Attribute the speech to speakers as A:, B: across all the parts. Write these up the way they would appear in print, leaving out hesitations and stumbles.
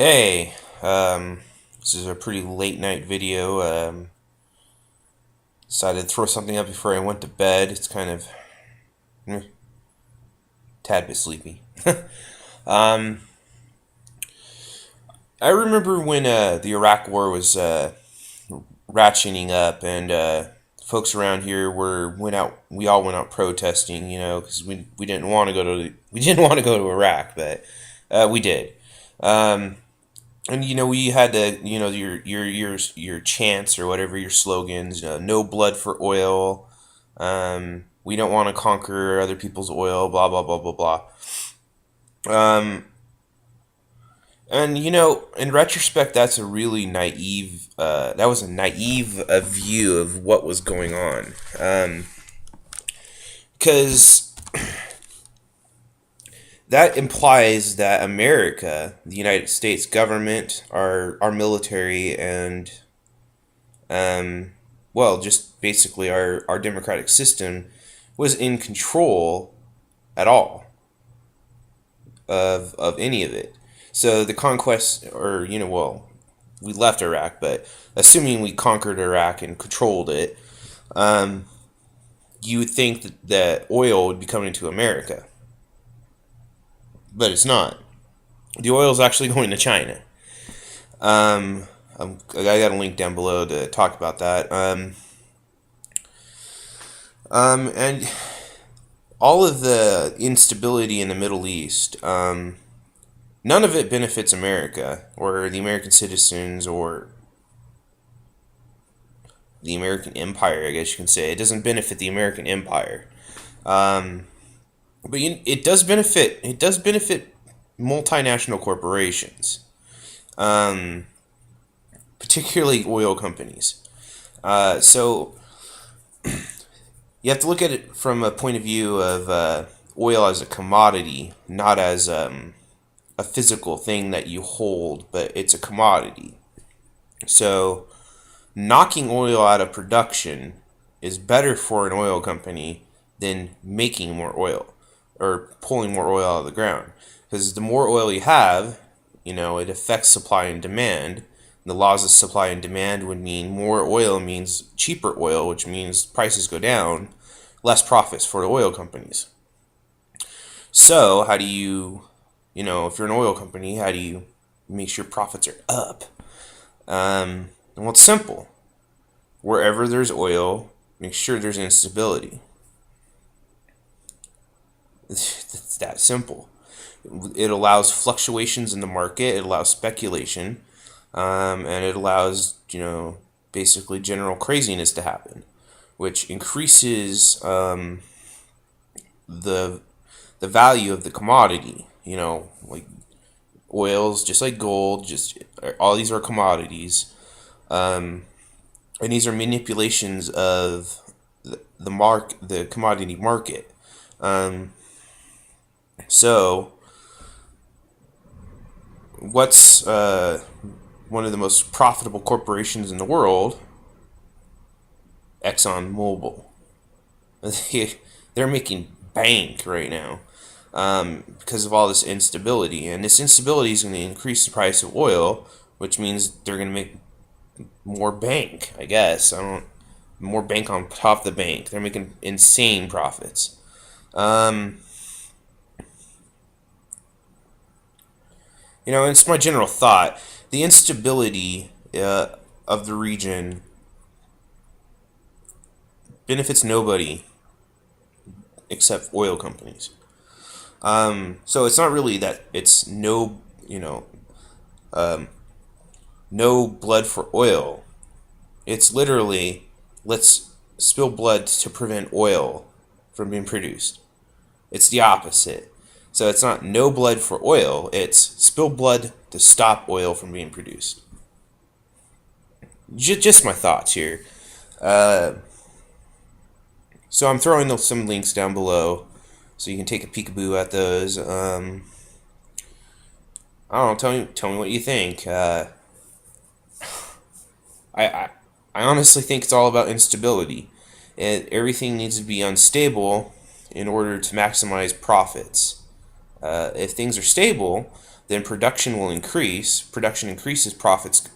A: Hey, this is a pretty late night video. Decided to throw something up before I went to bed. It's kind of tad bit sleepy. um, I remember when the Iraq War was ratcheting up, and folks around here went out. We all went out protesting, because we didn't want to go to we didn't want to go to Iraq, but we did. Um, And we had to, your chants or whatever your slogans. No blood for oil. We don't want to conquer other people's oil. Blah blah blah blah blah. Um, and in retrospect, that's a really naive. That was a naive view of what was going on. Because that implies that America, the United States government, our military, and well, just basically our democratic system was in control at all of any of it. So the conquest, or well, we left Iraq, but assuming we conquered Iraq and controlled it, um, you would think that oil would be coming to America, but it's not. The oil is actually going to China. I got a link down below to talk about that. And all of the instability in the Middle East, none of it benefits America or the American citizens or the American empire, I guess you can say. It doesn't benefit the American empire. Um, but it does benefit. It does benefit multinational corporations, um, particularly oil companies. So you have to look at it from a point of view of oil as a commodity, not as a physical thing that you hold, but it's a commodity. So knocking oil out of production is better for an oil company than making more oil or pulling more oil out of the ground. Because the more oil you have, it affects supply and demand. The laws of supply and demand would mean more oil means cheaper oil, which means prices go down, less profits for the oil companies. So, how do if you're an oil company, how do you make sure profits are up? Well, it's simple. Wherever there's oil, make sure there's instability. It's that simple. It allows fluctuations in the market. It allows speculation, and it allows basically general craziness to happen, which increases the the value of the commodity. Like oils, just like gold, just all these are commodities, um, and these are manipulations of the commodity market. Um, so what's one of the most profitable corporations in the world? ExxonMobil. They're making bank right now, because of all this instability, and this instability is going to increase the price of oil, which means they're going to make more bank. I guess I don't more bank on top of the bank. They're making insane profits. Um, it's my general thought. The instability of the region benefits nobody except oil companies. So it's not really that it's um, no blood for oil. It's literally let's spill blood to prevent oil from being produced. It's the opposite. So it's not no blood for oil, it's spill blood to stop oil from being produced. Just my thoughts here. Uh, so I'm throwing some links down below so you can take a peekaboo at those. I don't know, tell me what you think. I, I, I honestly think it's all about instability. Everything needs to be unstable in order to maximize profits. If things are stable, then production will increase. Production increases, profits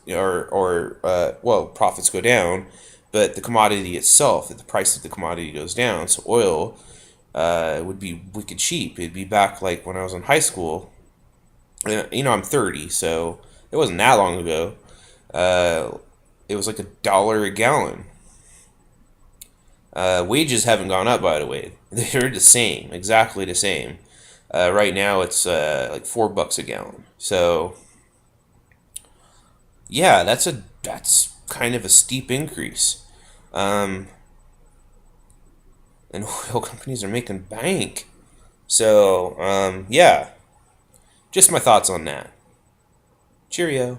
A: profits go down, but the commodity itself, the price of the commodity goes down. So oil would be wicked cheap. It'd be back like when I was in high school. I'm 30, so it wasn't that long ago. It was like $1 a gallon. Wages haven't gone up, by the way. They're the same, exactly the same. Right now, it's like $4 a gallon. So yeah, that's kind of a steep increase. Um, and oil companies are making bank. So yeah, just my thoughts on that. Cheerio.